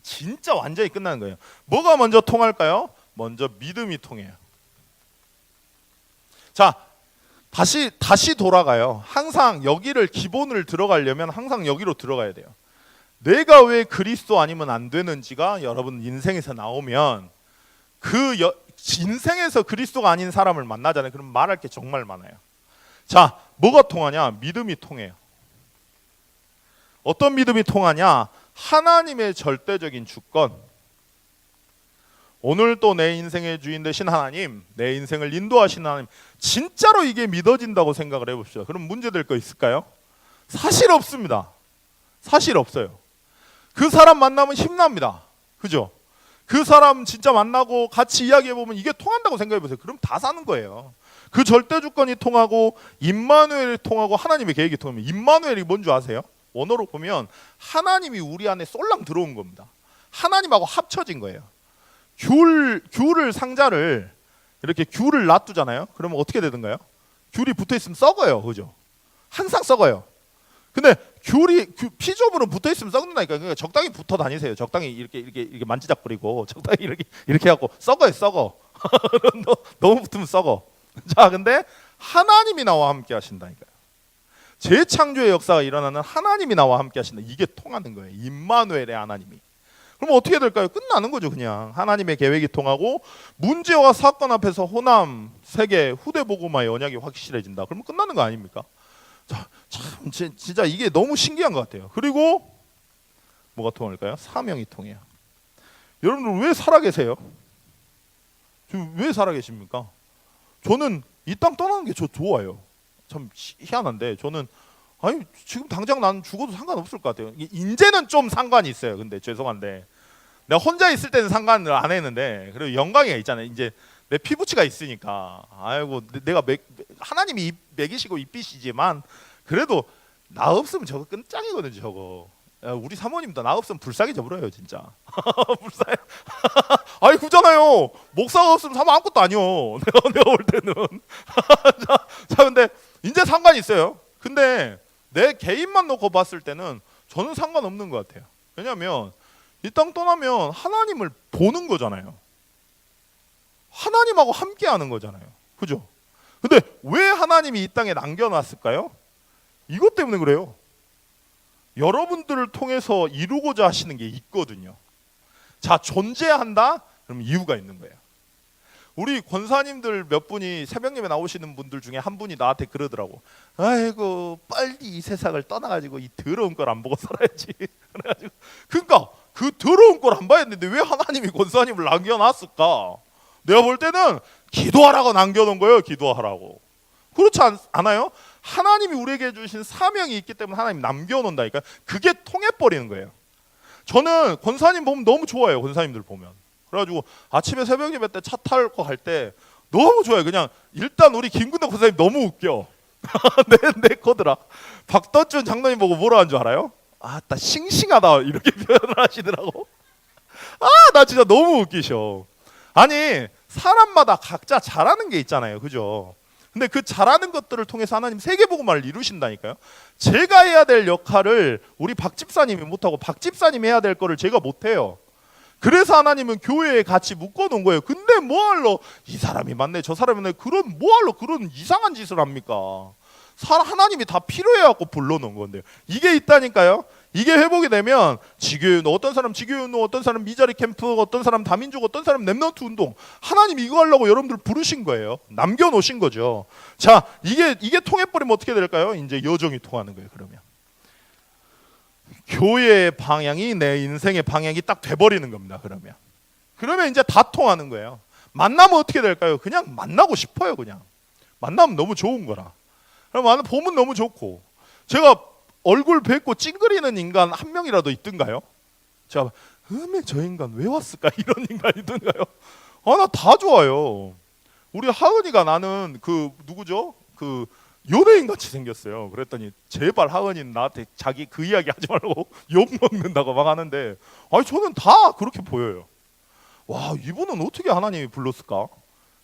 진짜 완전히 끝나는 거예요. 뭐가 먼저 통할까요? 먼저 믿음이 통해요. 자, 다시 돌아가요. 항상 여기를 기본을 들어가려면 항상 여기로 들어가야 돼요. 내가 왜 그리스도 아니면 안 되는지가 여러분 인생에서 나오면 인생에서 그리스도가 아닌 사람을 만나잖아요. 그럼 말할 게 정말 많아요. 자, 뭐가 통하냐? 믿음이 통해요. 어떤 믿음이 통하냐? 하나님의 절대적인 주권. 오늘 또 내 인생의 주인 되신 하나님, 내 인생을 인도하신 하나님, 진짜로 이게 믿어진다고 생각을 해봅시다. 그럼 문제될 거 있을까요? 사실 없습니다. 사실 없어요. 그 사람 만나면 힘납니다. 그죠? 그 사람 진짜 만나고 같이 이야기해보면 이게 통한다고 생각해보세요. 그럼 다 사는 거예요. 그 절대 주권이 통하고 임마누엘이 통하고 하나님의 계획이 통하면, 임마누엘이 뭔지 아세요? 원어로 보면 하나님이 우리 안에 쏠랑 들어온 겁니다. 하나님하고 합쳐진 거예요. 귤을 상자를 이렇게 귤을 놔두잖아요. 그러면 어떻게 되던가요? 귤이 붙어 있으면 썩어요. 그죠? 항상 썩어요. 근데 피조물은 붙어 있으면 썩는다니까. 그러니까 적당히 붙어 다니세요. 적당히 이렇게 만지작거리고 적당히 이렇게 하고 썩어요. 썩어. 너무 붙으면 썩어. 자, 근데 하나님이 나와 함께 하신다니까요. 재창조의 역사가 일어나는 하나님이 나와 함께 하신다. 이게 통하는 거예요. 임마누엘의 하나님이. 그럼 어떻게 될까요? 끝나는 거죠. 그냥 하나님의 계획이 통하고 문제와 사건 앞에서 호남, 세계, 후대 복음화의 언약이 확실해진다. 그러면 끝나는 거 아닙니까? 참 진짜 이게 너무 신기한 것 같아요. 그리고 뭐가 통할까요? 사명이 통해요. 여러분들 왜 살아계세요? 지금 왜 살아계십니까? 저는 이 땅 떠나는 게 좋아요. 참 희한한데 저는 아니 지금 당장 난 죽어도 상관없을 것 같아요. 이제는 좀 상관이 있어요. 근데 죄송한데 내가 혼자 있을 때는 상관을 안 했는데 그래도 영광이 있잖아요. 이제 내 피부치가 있으니까 아이고 내가 하나님이 먹이시고 입히시지만 그래도 나 없으면 저거 끝장이거든요. 저거 우리 사모님도 나 없으면 불쌍히 져버려요 진짜. 불쌍해. 아니 그잖아요. 목사가 없으면 사모 아무것도 아니요. 내가 볼 때는. 자 근데 이제 상관이 있어요. 근데 내 개인만 놓고 봤을 때는 저는 상관없는 것 같아요. 왜냐하면 이 땅 떠나면 하나님을 보는 거잖아요. 하나님하고 함께하는 거잖아요. 그죠? 근데 왜 하나님이 이 땅에 남겨놨을까요? 이것 때문에 그래요. 여러분들을 통해서 이루고자 하시는 게 있거든요. 자, 존재한다? 그럼 이유가 있는 거예요. 우리 권사님들 몇 분이 새벽예배 나오시는 분들 중에 한 분이 나한테 그러더라고. 아이고 빨리 이 세상을 떠나가지고 이 더러운 걸 안 보고 살아야지. 그래가지고 그러니까 그 더러운 걸 안 봐야 되는데 왜 하나님이 권사님을 남겨놨을까? 내가 볼 때는 기도하라고 남겨놓은 거예요. 기도하라고. 그렇지 않아요? 하나님이 우리에게 주신 사명이 있기 때문에 하나님이 남겨놓는다니까. 그게 통해버리는 거예요. 저는 권사님 보면 너무 좋아요. 권사님들 보면. 그래가지고 아침에 새벽 예배 때 차 타고 갈 때 너무 좋아요. 그냥 일단 우리 김근덕 권사님 너무 웃겨. 내 거더라. 박덕준 장로님 보고 뭐라 한 줄 알아요? 아따 싱싱하다 이렇게 표현을 하시더라고. 나 진짜 너무 웃기셔. 아니 사람마다 각자 잘하는 게 있잖아요. 그죠? 근데 그 잘하는 것들을 통해서 하나님 세계복음화를 이루신다니까요. 제가 해야 될 역할을 우리 박 집사님이 못하고 박 집사님이 해야 될 거를 제가 못해요. 그래서 하나님은 교회에 같이 묶어놓은 거예요. 근데 뭐하러 이 사람이 맞네 저 사람이 맞네 뭐하러 그런 이상한 짓을 합니까? 하나님이 다 필요해갖고 불러놓은 건데요. 이게 있다니까요. 이게 회복이 되면 지교운동, 어떤 사람 지교운동, 어떤 사람 미자리 캠프, 어떤 사람 다민족, 어떤 사람 랩넌트 운동. 하나님 이거 하려고 여러분들 부르신 거예요. 남겨놓으신 거죠. 자, 이게 통해버리면 어떻게 될까요? 이제 여정이 통하는 거예요. 교회의 방향이 내 인생의 방향이 딱 돼버리는 겁니다. 그러면 이제 다 통하는 거예요. 만나면 어떻게 될까요? 그냥 만나고 싶어요. 그냥 만나면 너무 좋은 거라. 그럼 보면 너무 좋고. 제가 얼굴 뵙고 찡그리는 인간 한 명이라도 있던가요? 제가 저 인간 왜 왔을까? 이런 인간이 있던가요? 나 다 좋아요. 우리 하은이가 나는 그 누구죠? 그 연예인 같이 생겼어요. 그랬더니 제발 하은이는 나한테 자기 그 이야기 하지 말고 욕 먹는다고 막 하는데, 아니 저는 다 그렇게 보여요. 와, 이분은 어떻게 하나님이 불렀을까?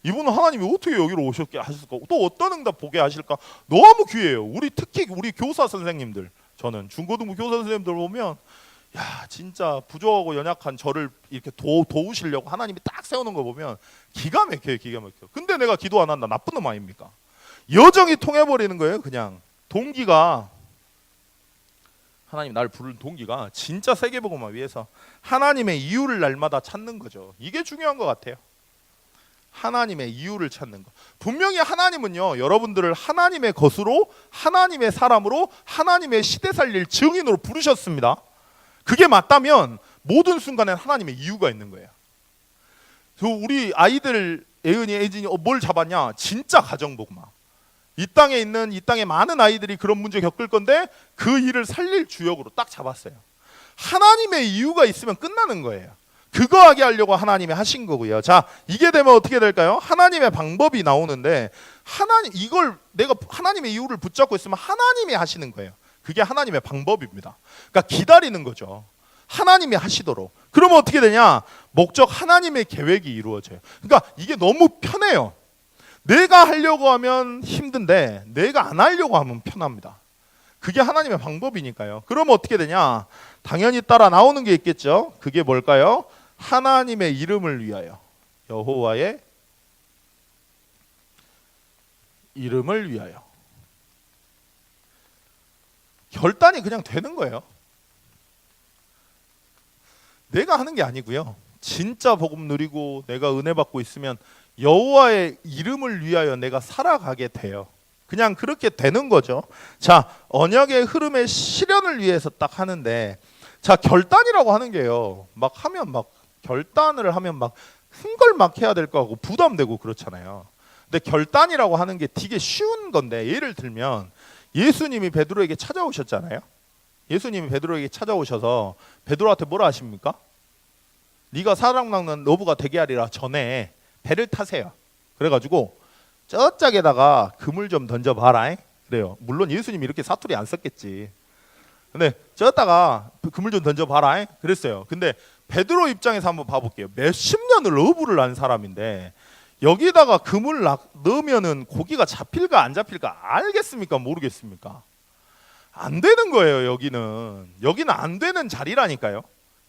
이분은 하나님이 어떻게 여기로 오셨게 하실까? 또 어떤 응답 보게 하실까? 너무 귀해요. 우리 특히 우리 교사 선생님들, 저는 중고등부 교사 선생님들 보면, 야 진짜 부족하고 연약한 저를 이렇게 도우시려고 하나님이 딱 세우는 거 보면 기가 막혀요. 기가 막혀. 근데 내가 기도 안 한다, 나쁜 놈 아닙니까? 여정이 통해버리는 거예요. 그냥 동기가, 하나님 나를 부른 동기가 진짜 세계복음을 위해서 하나님의 이유를 날마다 찾는 거죠. 이게 중요한 것 같아요. 하나님의 이유를 찾는 것. 분명히 하나님은요, 여러분들을 하나님의 것으로, 하나님의 사람으로, 하나님의 시대 살릴 증인으로 부르셨습니다. 그게 맞다면 모든 순간에 하나님의 이유가 있는 거예요. 우리 아이들, 예은이, 애진이 뭘 잡았냐? 진짜 가정복마. 이 땅에 많은 아이들이 그런 문제 겪을 건데 그 일을 살릴 주역으로 딱 잡았어요. 하나님의 이유가 있으면 끝나는 거예요. 그거 하게 하려고 하나님이 하신 거고요. 자, 이게 되면 어떻게 될까요? 하나님의 방법이 나오는데, 이걸 내가 하나님의 이유를 붙잡고 있으면 하나님이 하시는 거예요. 그게 하나님의 방법입니다. 그러니까 기다리는 거죠. 하나님이 하시도록. 그러면 어떻게 되냐? 목적 하나님의 계획이 이루어져요. 그러니까 이게 너무 편해요. 내가 하려고 하면 힘든데 내가 안 하려고 하면 편합니다. 그게 하나님의 방법이니까요. 그러면 어떻게 되냐? 당연히 따라 나오는 게 있겠죠. 그게 뭘까요? 하나님의 이름을 위하여, 여호와의 이름을 위하여. 결단이 그냥 되는 거예요. 내가 하는 게 아니고요. 진짜 복음 누리고 내가 은혜 받고 있으면 여호와의 이름을 위하여 내가 살아가게 돼요. 그냥 그렇게 되는 거죠. 자, 언약의 흐름의 실현을 위해서 딱 하는데, 자, 결단이라고 하는 게요, 막 하면 막 결단을 하면 막 큰 걸 막 해야 될 거 같고 부담되고 그렇잖아요. 근데 결단이라고 하는 게 되게 쉬운 건데, 예를 들면 예수님이 베드로에게 찾아오셨잖아요. 예수님이 베드로에게 찾아오셔서 베드로한테 뭐라 하십니까? 네가 사랑받는 노부가 되게 하리라 전에 배를 타세요. 그래가지고 저짝에다가 그물 좀 던져봐라. 그래요. 물론 예수님이 이렇게 사투리 안 썼겠지. 근데 저기다가 그물 좀 던져봐라. 그랬어요. 근데 베드로 입장에서 한번 봐볼게요. 몇십 년을 어부를 한 사람인데 여기다가 그물 넣으면은 고기가 잡힐까 안 잡힐까 알겠습니까? 모르겠습니까? 안 되는 거예요. 여기는 안 되는 자리라니까요.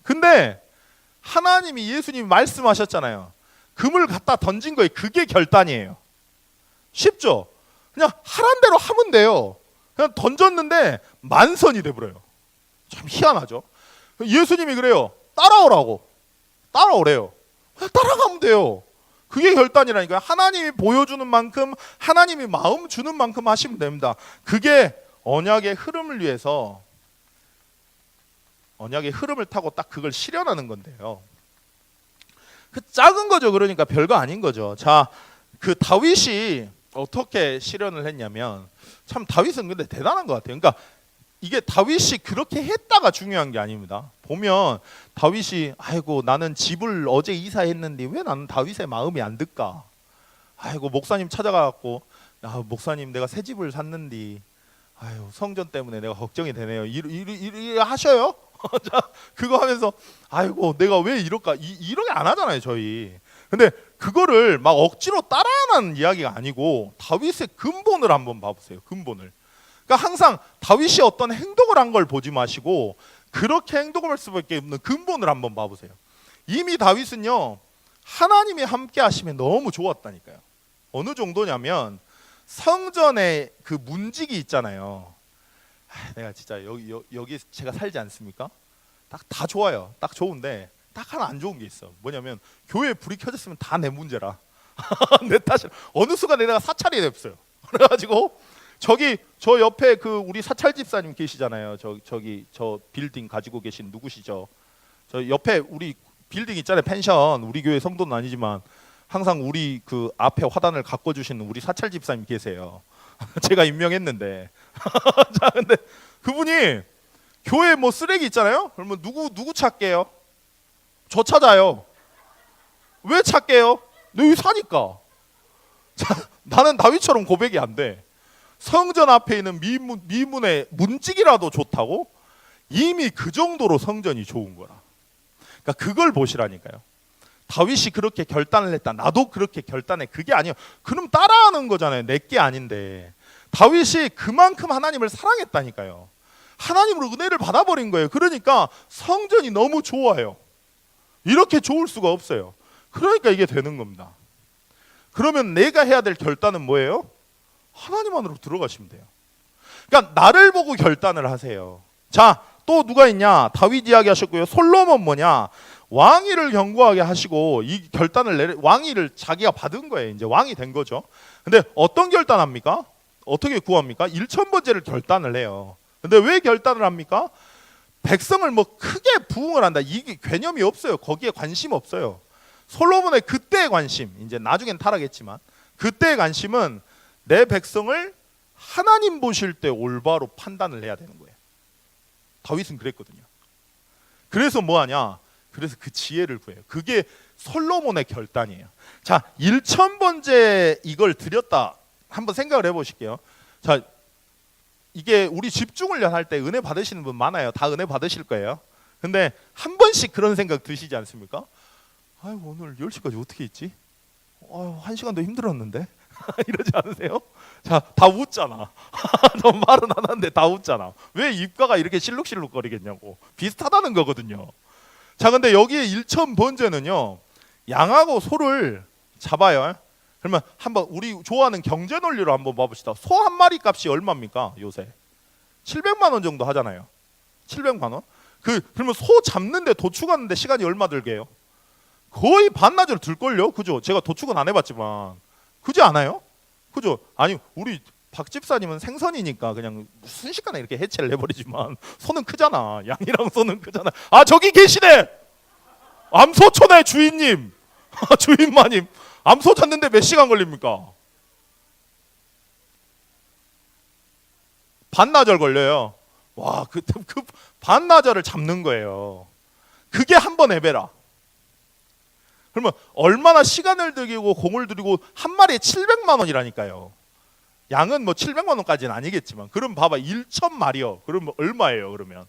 근데 하나님이, 예수님이 말씀하셨잖아요. 그물 갖다 던진 거예요. 그게 결단이에요. 쉽죠? 그냥 하란 대로 하면 돼요. 그냥 던졌는데 만선이 돼버려요. 참 희한하죠? 예수님이 그래요. 따라오래요. 그냥 따라가면 돼요. 그게 결단이라니까요. 하나님이 보여주는 만큼, 하나님이 마음 주는 만큼 하시면 됩니다. 그게 언약의 흐름을 위해서, 언약의 흐름을 타고 딱 그걸 실현하는 건데요. 그 작은 거죠. 그러니까 별거 아닌 거죠. 자, 그 다윗이 어떻게 실현을 했냐면, 참 다윗은 근데 대단한 것 같아요. 그러니까 이게 다윗이 그렇게 했다가 중요한 게 아닙니다. 보면 다윗이, 아이고 나는 집을 어제 이사했는데 왜 나는 다윗의 마음이 안 들까? 아이고 목사님 찾아가갖고, 목사님 내가 새 집을 샀는데 아유 성전 때문에 내가 걱정이 되네요. 이리 하셔요? 자, 그거 하면서 아이고 내가 왜 이럴까? 이렇게 안 하잖아요 저희. 근데 그거를 막 억지로 따라하는 이야기가 아니고 다윗의 근본을 한번 봐보세요. 근본을. 그러니까 항상 다윗이 어떤 행동을 한 걸 보지 마시고 그렇게 행동을 할 수밖에 없는 근본을 한번 봐보세요. 이미 다윗은요 하나님이 함께 하시면 너무 좋았다니까요. 어느 정도냐면 성전에 그 문지기 있잖아요. 내가 진짜 여기 제가 살지 않습니까? 다 좋아요. 딱 좋은데 딱 하나 안 좋은 게 있어. 뭐냐면 교회에 불이 켜졌으면 다 내 문제라. 내 탓이. 어느 순간 내가 사찰이 됐어요. 그래가지고 저 옆에 그 우리 사찰 집사님 계시잖아요. 저 빌딩 가지고 계신 누구시죠? 저 옆에 우리 빌딩 있잖아요. 펜션. 우리 교회 성도는 아니지만 항상 우리 그 앞에 화단을 가꿔 주시는 우리 사찰 집사님 계세요. 제가 임명했는데. 자, 근데 그분이 교회 뭐 쓰레기 있잖아요. 그러면 누구 찾게요? 저 찾아요. 왜 찾게요? 너 여기 사니까. 자, 나는 다윗처럼 고백이 안 돼. 성전 앞에 있는 미문의 문지기라도 좋다고? 이미 그 정도로 성전이 좋은 거라. 그러니까 그걸 보시라니까요. 다윗이 그렇게 결단을 했다. 나도 그렇게 결단해. 그게 아니에요. 그럼 따라하는 거잖아요. 내게 아닌데. 다윗이 그만큼 하나님을 사랑했다니까요. 하나님으로 은혜를 받아버린 거예요. 그러니까 성전이 너무 좋아요. 이렇게 좋을 수가 없어요. 그러니까 이게 되는 겁니다. 그러면 내가 해야 될 결단은 뭐예요? 하나님 안으로 들어가시면 돼요. 그러니까 나를 보고 결단을 하세요. 자, 또 누가 있냐? 다윗 이야기 하셨고요. 솔로몬 뭐냐? 왕위를 견고하게 하시고 이 결단을 왕위를 자기가 받은 거예요. 이제 왕이 된 거죠. 근데 어떤 결단합니까? 어떻게 구합니까? 일천번제를 결단을 해요. 근데 왜 결단을 합니까? 백성을 뭐 크게 부흥을 한다. 이게 개념이 없어요. 거기에 관심 없어요. 솔로몬의 그때의 관심, 이제 나중엔 타락했지만 그때의 관심은 내 백성을 하나님 보실 때 올바로 판단을 해야 되는 거예요. 다윗은 그랬거든요. 그래서 뭐 하냐? 그래서 그 지혜를 구해요. 그게 솔로몬의 결단이에요. 자, 1000번째 이걸 드렸다. 한번 생각을 해보실게요. 자, 이게 우리 집중훈련 할 때 은혜 받으시는 분 많아요. 다 은혜 받으실 거예요. 근데 한 번씩 그런 생각 드시지 않습니까? 아유, 오늘 10시까지 어떻게 있지? 아유, 1시간도 힘들었는데? 이러지 않으세요? 자, 다 웃잖아. 너 말은 안 하는데 다 웃잖아. 왜 입가가 이렇게 실룩실룩거리겠냐고. 비슷하다는 거거든요. 자, 근데 여기에 1000번째는요, 양하고 소를 잡아요. 그러면 한번 우리 좋아하는 경제 논리로 한번 봐봅시다. 소 한 마리 값이 얼마입니까? 요새 700만 원 정도 하잖아요. 700만 원? 그러면 소 잡는데 도축하는데 시간이 얼마 들게요? 거의 반나절 들걸요? 그죠? 제가 도축은 안 해봤지만 그지 않아요? 그죠? 아니, 우리 박 집사님은 생선이니까 그냥 순식간에 이렇게 해체를 해버리지만 소는 크잖아. 양이랑 소는 크잖아. 아, 저기 계시네. 암소촌의 주인님. 주인마님. 암소 잡는데 몇 시간 걸립니까? 반나절 걸려요. 와, 그 반나절을 잡는 거예요. 그게 한 번 해배라. 그러면 얼마나 시간을 들이고 공을 들이고 한 마리에 700만 원이라니까요. 양은 뭐 700만 원까지는 아니겠지만, 그럼 봐봐, 1000마리요. 그러면 얼마예요? 그러면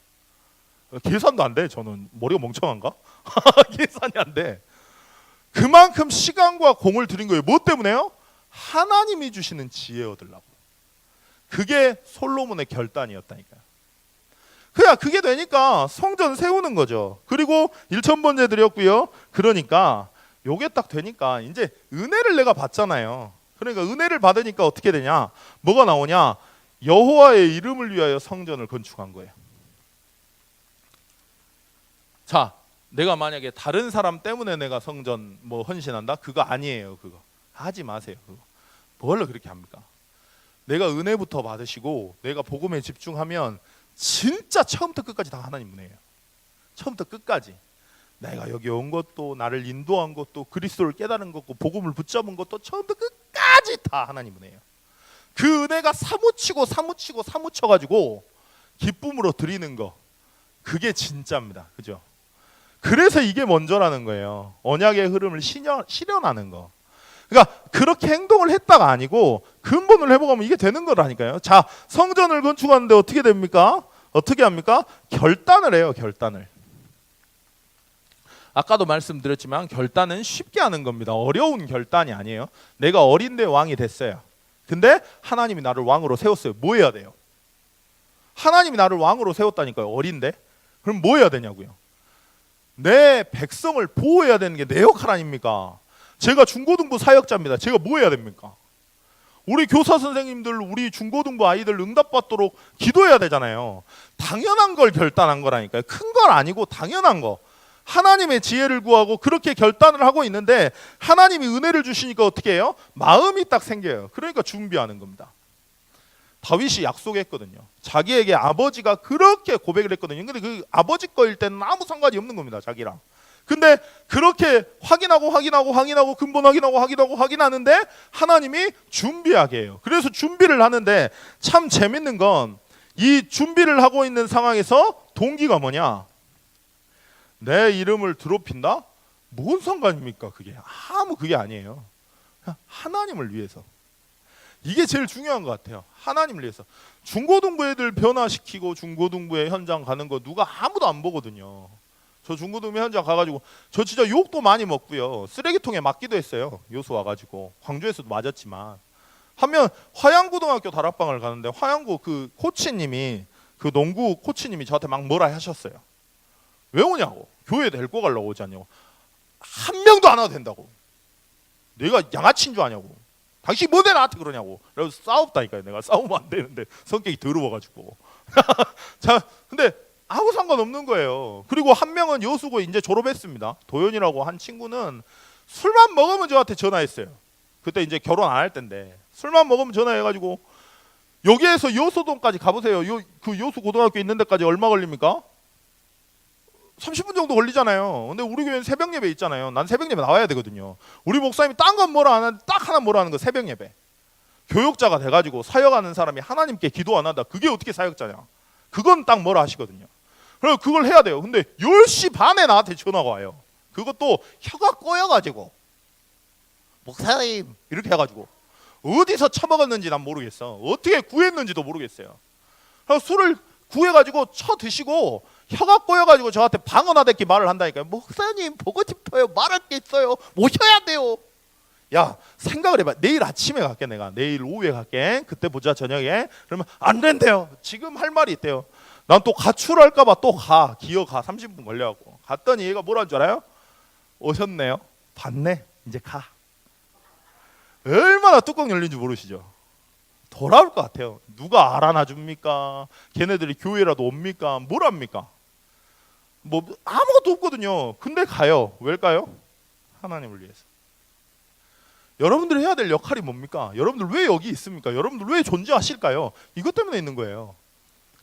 계산도 안 돼. 저는 머리가 멍청한가? 계산이 안 돼. 그만큼 시간과 공을 들인 거예요. 뭐 때문에요? 하나님이 주시는 지혜 얻으려고. 그게 솔로몬의 결단이었다니까요. 그냥 그게 되니까 성전 세우는 거죠. 그리고 1000번째 드렸고요. 그러니까 요게 딱 되니까 이제 은혜를 내가 받잖아요. 그러니까 은혜를 받으니까 어떻게 되냐? 뭐가 나오냐? 여호와의 이름을 위하여 성전을 건축한 거예요. 자, 내가 만약에 다른 사람 때문에 내가 성전 뭐 헌신한다? 그거 아니에요. 그거 하지 마세요. 그거 뭘로 그렇게 합니까? 내가 은혜부터 받으시고 내가 복음에 집중하면 진짜 처음부터 끝까지 다 하나님 은혜예요. 처음부터 끝까지. 내가 여기 온 것도, 나를 인도한 것도, 그리스도를 깨달은 것도, 복음을 붙잡은 것도 처음부터 끝까지 다 하나님 은혜예요. 그 은혜가 사무쳐가지고 기쁨으로 드리는 거, 그게 진짜입니다. 그죠? 그래서 이게 먼저라는 거예요. 언약의 흐름을 실현하는 거. 그러니까 그렇게 행동을 했다가 아니고 근본을 해보면 이게 되는 거라니까요. 자, 성전을 건축하는데 어떻게 됩니까? 어떻게 합니까? 결단을 해요. 결단을. 아까도 말씀드렸지만 결단은 쉽게 하는 겁니다. 어려운 결단이 아니에요. 내가 어린데 왕이 됐어요. 근데 하나님이 나를 왕으로 세웠어요. 뭐 해야 돼요? 하나님이 나를 왕으로 세웠다니까요. 어린데. 그럼 뭐 해야 되냐고요? 내 백성을 보호해야 되는 게 내 역할 아닙니까? 제가 중고등부 사역자입니다. 제가 뭐 해야 됩니까? 우리 교사 선생님들, 우리 중고등부 아이들 응답받도록 기도해야 되잖아요. 당연한 걸 결단한 거라니까요. 큰 건 아니고 당연한 거. 하나님의 지혜를 구하고 그렇게 결단을 하고 있는데 하나님이 은혜를 주시니까 어떻게 해요? 마음이 딱 생겨요. 그러니까 준비하는 겁니다. 다윗이 약속했거든요. 자기에게 아버지가 그렇게 고백을 했거든요. 근데 그 아버지 거일 때는 아무 상관이 없는 겁니다. 자기랑. 근데 그렇게 확인하고 근본 확인하는데 하나님이 준비하게 해요. 그래서 준비를 하는데 참 재밌는 건 이 준비를 하고 있는 상황에서 동기가 뭐냐? 내 이름을 드높인다? 뭔 상관입니까? 그게 아무 그게 아니에요. 하나님을 위해서. 이게 제일 중요한 것 같아요. 하나님을 위해서. 중고등부 애들 변화시키고 중고등부에 현장 가는 거 누가 아무도 안 보거든요. 저 중고등부 현장 가가지고 저 진짜 욕도 많이 먹고요. 쓰레기통에 맞기도 했어요. 요수 와가지고. 광주에서도 맞았지만. 하면 화양고등학교 다락방을 가는데 화양고 그 코치님이, 그 농구 코치님이 저한테 막 뭐라 하셨어요. 왜 오냐고. 교회 데리고 가려고 오지 않냐고. 한 명도 안 와도 된다고. 내가 양아치인 줄 아냐고. 당신 뭐대 나한테 그러냐고. 그래서 싸웠다니까요. 내가 싸우면 안 되는데 성격이 더러워가지고. 자, 근데 아무 상관없는 거예요. 그리고 한 명은 여수고 이제 졸업했습니다. 도현이라고 한 친구는 술만 먹으면 저한테 전화했어요. 그때 이제 결혼 안 할 때인데 술만 먹으면 전화해가지고 여기에서 여수동까지 가보세요. 그 여수 고등학교 있는 데까지 얼마 걸립니까? 30분 정도 걸리잖아요. 근데 우리 교회는 새벽 예배 있잖아요. 난 새벽 예배 나와야 되거든요. 우리 목사님이 딴 건 뭐라 안 하는데 딱 하나 뭐라 하는 거 새벽 예배. 교역자가 돼가지고 사역하는 사람이 하나님께 기도 안 한다. 그게 어떻게 사역자냐? 그건 딱 뭐라 하시거든요. 그래서 그걸 해야 돼요. 근데 10시 반에 나한테 전화가 와요. 그것도 혀가 꼬여가지고 목사님 이렇게 해가지고 어디서 처먹었는지 난 모르겠어. 어떻게 구했는지도 모르겠어요. 그래서 술을 구해가지고 쳐 드시고 혀가 꼬여가지고 저한테 방언하듯이 말을 한다니까요. 목사님 보고 싶어요. 말할 게 있어요. 모셔야 돼요. 야, 생각을 해봐. 내일 아침에 갈게. 내가 내일 오후에 갈게. 그때 보자 저녁에. 그러면 안 된대요. 지금 할 말이 있대요. 난 또 가출할까 봐 또 가. 기어가 30분 걸려갖고 갔더니 얘가 뭐라는 줄 알아요? 오셨네요. 봤네. 이제 가. 얼마나 뚜껑 열린 줄 모르시죠? 돌아올 것 같아요. 누가 알아나 줍니까? 걔네들이 교회라도 옵니까? 뭘 합니까? 뭐 아무것도 없거든요. 근데 가요. 왜일까요? 하나님을 위해서. 여러분들이 해야 될 역할이 뭡니까? 여러분들 왜 여기 있습니까? 여러분들 왜 존재하실까요? 이것 때문에 있는 거예요.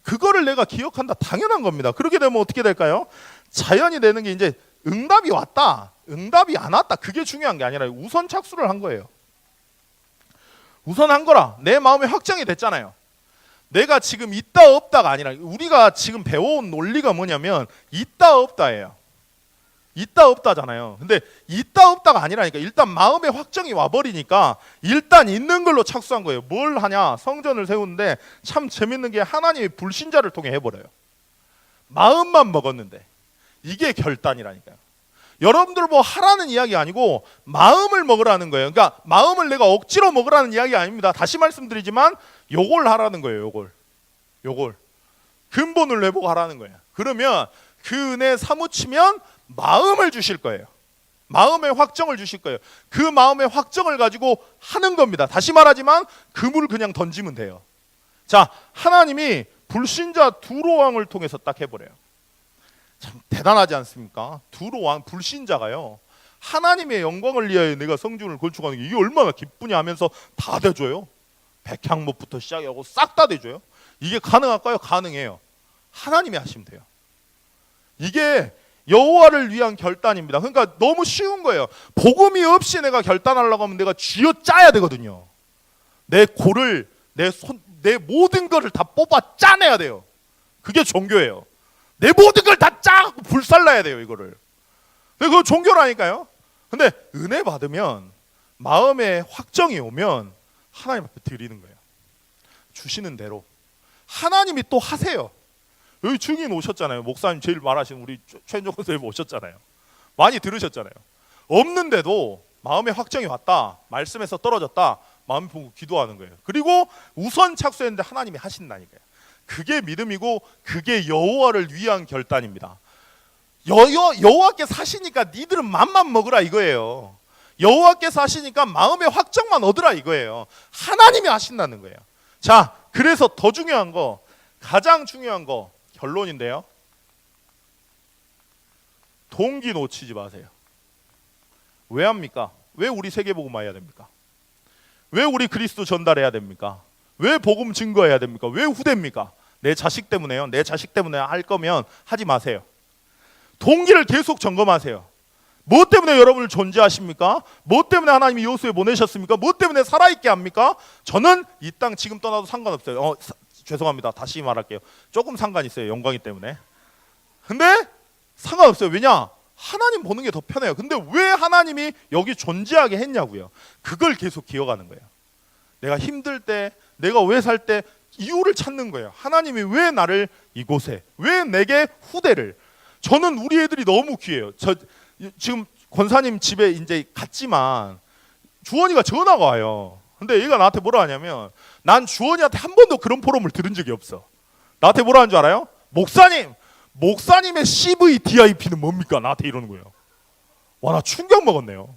그거를 내가 기억한다. 당연한 겁니다. 그렇게 되면 어떻게 될까요? 자연이 되는 게 이제 응답이 왔다, 응답이 안 왔다. 그게 중요한 게 아니라 우선 착수를 한 거예요. 우선 한 거라. 내 마음에 확정이 됐잖아요. 내가 지금 있다 없다가 아니라 우리가 지금 배워온 논리가 뭐냐면 있다 없다예요. 있다 없다잖아요. 근데 있다 없다가 아니라니까. 일단 마음의 확정이 와버리니까 일단 있는 걸로 착수한 거예요. 뭘 하냐? 성전을 세우는데 참 재밌는 게 하나님이 불신자를 통해 해버려요. 마음만 먹었는데 이게 결단이라니까요. 여러분들 뭐 하라는 이야기 아니고 마음을 먹으라는 거예요. 그러니까 마음을 내가 억지로 먹으라는 이야기 아닙니다. 다시 말씀드리지만 요걸 하라는 거예요. 요걸 근본을 회복 하라는 거예요. 그러면 그 은혜 사무치면 마음을 주실 거예요. 마음의 확정을 주실 거예요. 그 마음의 확정을 가지고 하는 겁니다. 다시 말하지만 그물을 그냥 던지면 돼요. 자, 하나님이 불신자 두로 왕을 통해서 딱 해버려요. 참 대단하지 않습니까? 두로 왕 불신자가요. 하나님의 영광을 위하여 내가 성전을 건축하는 게 이게 얼마나 기쁘냐 하면서 다 대줘요. 백향목부터 시작하고 싹 다 대줘요. 이게 가능할까요? 가능해요. 하나님이 하시면 돼요. 이게 여호와를 위한 결단입니다. 그러니까 너무 쉬운 거예요. 복음이 없이 내가 결단하려고 하면 내가 쥐어짜야 되거든요. 내 골을, 내 모든 것을 다 뽑아 짜내야 돼요. 그게 종교예요. 내 모든 걸 다 짜고 불살라야 돼요. 이거를. 그거 종교라니까요. 근데 은혜 받으면 마음에 확정이 오면 하나님 앞에 드리는 거예요. 주시는 대로. 하나님이 또 하세요. 여기 증인 오셨잖아요. 목사님 제일 말하시는 우리 최현정 선생님 오셨잖아요. 많이 들으셨잖아요. 없는데도 마음의 확정이 왔다. 말씀에서 떨어졌다. 마음 보고 기도하는 거예요. 그리고 우선 착수했는데 하나님이 하신다니까요. 그게 믿음이고 그게 여호와를 위한 결단입니다. 여호와께서 하시니까 니들은 맘만 먹으라 이거예요. 여호와께서 하시니까 마음의 확정만 얻으라 이거예요. 하나님이 하신다는 거예요. 자, 그래서 더 중요한 거, 가장 중요한 거 결론인데요. 동기 놓치지 마세요. 왜 합니까? 왜 우리 세계복음 해야 됩니까? 왜 우리 그리스도 전달해야 됩니까? 왜 복음 증거해야 됩니까? 왜 후대입니까? 내 자식 때문에요. 내 자식 때문에 할 거면 하지 마세요. 동기를 계속 점검하세요. 뭐 때문에 여러분을 존재하십니까? 뭐 때문에 하나님이 여호수에 보내셨습니까? 뭐 때문에 살아있게 합니까? 저는 이 땅 지금 떠나도 상관없어요. 죄송합니다. 다시 말할게요. 조금 상관 있어요. 영광이 때문에. 근데 상관없어요. 왜냐? 하나님 보는 게 더 편해요. 근데 왜 하나님이 여기 존재하게 했냐고요. 그걸 계속 기억하는 거예요. 내가 힘들 때, 내가 왜 살 때 이유를 찾는 거예요. 하나님이 왜 나를 이곳에, 왜 내게 후대를. 저는 우리 애들이 너무 귀해요. 저 지금 권사님 집에 이제 갔지만 주원이가 전화가 와요. 근데 얘가 나한테 뭐라 하냐면, 난 주원이한테 한 번도 그런 포럼을 들은 적이 없어. 나한테 뭐라 하는 줄 알아요? 목사님의 CVDIP는 뭡니까? 나한테 이러는 거예요. 와, 나 충격 먹었네요.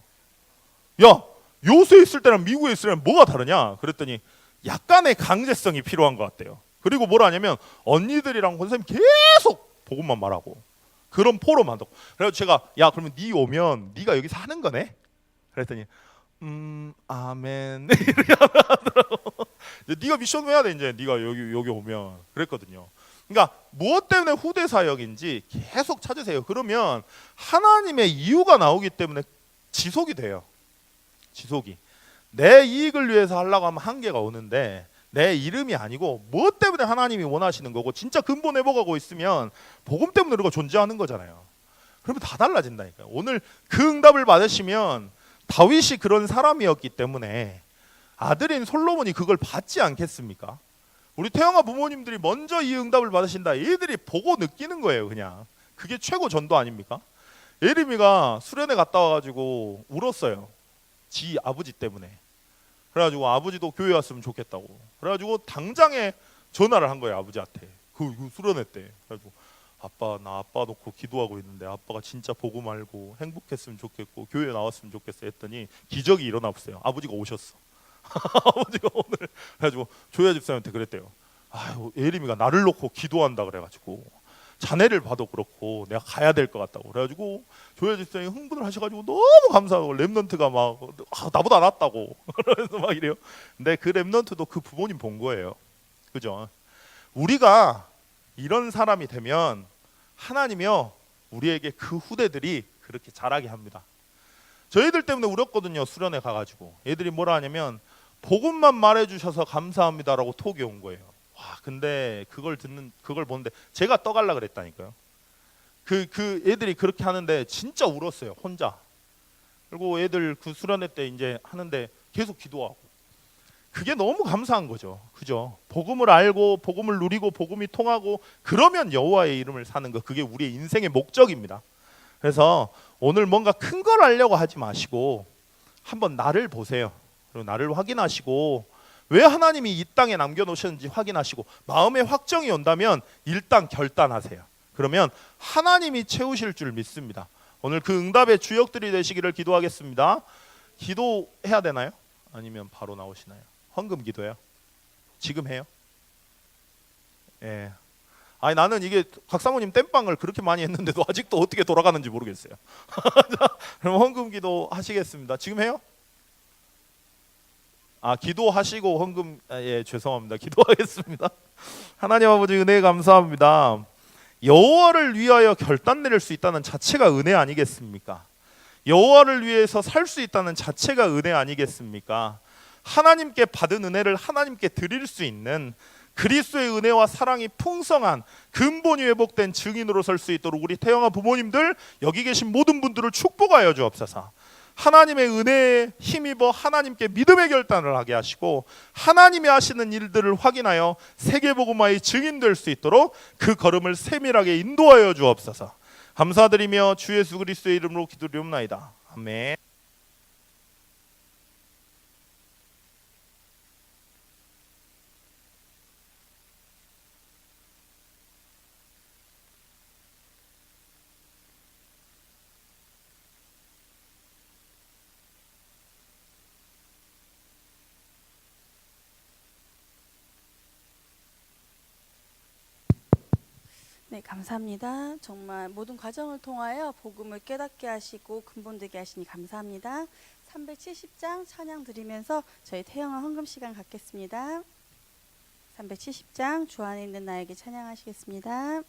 야, 요새 있을 때랑 미국에 있을 때랑 뭐가 다르냐? 그랬더니 약간의 강제성이 필요한 것 같대요. 그리고 뭐라 하냐면, 언니들이랑 권사님 계속 복음만 말하고 그런 포럼 한다고. 그래서 제가, 야, 그러면 네 오면 네가 여기서 하는 거네? 그랬더니 아멘 이렇게 하더라고. 네가 미션 해야 돼 이제. 네가 여기 오면. 그랬거든요. 그러니까 무엇 때문에 후대 사역인지 계속 찾으세요. 그러면 하나님의 이유가 나오기 때문에 지속이 돼요. 지속이. 내 이익을 위해서 하려고 하면 한계가 오는데, 내 이름이 아니고 무엇 때문에 하나님이 원하시는 거고 진짜 근본 회복하고 있으면 복음 때문에 우리가 존재하는 거잖아요. 그러면 다 달라진다니까요. 오늘 그 응답을 받으시면, 다윗이 그런 사람이었기 때문에 아들인 솔로몬이 그걸 받지 않겠습니까? 우리 태영아 부모님들이 먼저 이 응답을 받으신다. 얘들이 보고 느끼는 거예요. 그냥 그게 최고 전도 아닙니까? 예림이가 수련회 갔다 와가지고 울었어요. 지 아버지 때문에. 그래가지고 아버지도 교회 왔으면 좋겠다고. 그래가지고 당장에 전화를 한 거예요. 아버지한테. 그 수련회 때. 그래가지고 아빠, 나 아빠 놓고 기도하고 있는데 아빠가 진짜 복음 알고 행복했으면 좋겠고 교회 나왔으면 좋겠어 했더니 기적이 일어나 봤어요. 아버지가 오셨어. 아버지가 오늘. 그래가지고 조야 집사님한테 그랬대요. 아유, 예림이가 나를 놓고 기도한다 그래가지고 자네를 봐도 그렇고 내가 가야 될 것 같다고. 그래가지고 조야 집사님이 흥분을 하셔가지고 너무 감사하고, 랩넌트가 막 나보다 낫다고 그러면서 막 이래요. 근데 그 랩넌트도 그 부모님 본 거예요. 그죠? 우리가 이런 사람이 되면 하나님이요, 우리에게 그 후대들이 그렇게 자라게 합니다. 저희들 때문에 울었거든요. 수련회 가가지고 애들이 뭐라 하냐면, 복음만 말해주셔서 감사합니다라고 톡이 온 거예요. 와, 근데 그걸 보는데 제가 떠갈라 그랬다니까요. 그 애들이 그렇게 하는데 진짜 울었어요. 혼자. 그리고 애들 그 수련회 때 이제 하는데 계속 기도하고. 그게 너무 감사한 거죠. 그죠? 복음을 알고 복음을 누리고 복음이 통하고 그러면 여호와의 이름을 사는 거, 그게 우리의 인생의 목적입니다. 그래서 오늘 뭔가 큰 걸 하려고 하지 마시고 한번 나를 보세요. 그리고 나를 확인하시고 왜 하나님이 이 땅에 남겨놓으셨는지 확인하시고, 마음의 확정이 온다면 일단 결단하세요. 그러면 하나님이 채우실 줄 믿습니다. 오늘 그 응답의 주역들이 되시기를 기도하겠습니다. 기도해야 되나요? 아니면 바로 나오시나요? 헌금 기도요? 지금 해요? 예. 아니, 나는 이게 곽사모님 땜빵을 그렇게 많이 했는데도 아직도 어떻게 돌아가는지 모르겠어요. 그럼 헌금 기도 하시겠습니다. 지금 해요? 기도하시고 헌금, 예, 죄송합니다. 기도하겠습니다. 하나님 아버지, 은혜 감사합니다. 여호와를 위하여 결단 내릴 수 있다는 자체가 은혜 아니겠습니까? 여호와를 위해서 살 수 있다는 자체가 은혜 아니겠습니까? 하나님께 받은 은혜를 하나님께 드릴 수 있는 그리스도의 은혜와 사랑이 풍성한 근본이 회복된 증인으로 설 수 있도록 우리 태영아 부모님들, 여기 계신 모든 분들을 축복하여 주옵소서. 하나님의 은혜에 힘입어 하나님께 믿음의 결단을 하게 하시고, 하나님이 하시는 일들을 확인하여 세계복음화의 증인될 수 있도록 그 걸음을 세밀하게 인도하여 주옵소서. 감사드리며 주 예수 그리스도의 이름으로 기도드리옵나이다. 아멘. 네, 감사합니다. 정말 모든 과정을 통하여 복음을 깨닫게 하시고 근본되게 하시니 감사합니다. 370장 찬양 드리면서 저희 태영아 헌금 시간 갖겠습니다. 370장 주 안에 있는 나에게 찬양하시겠습니다.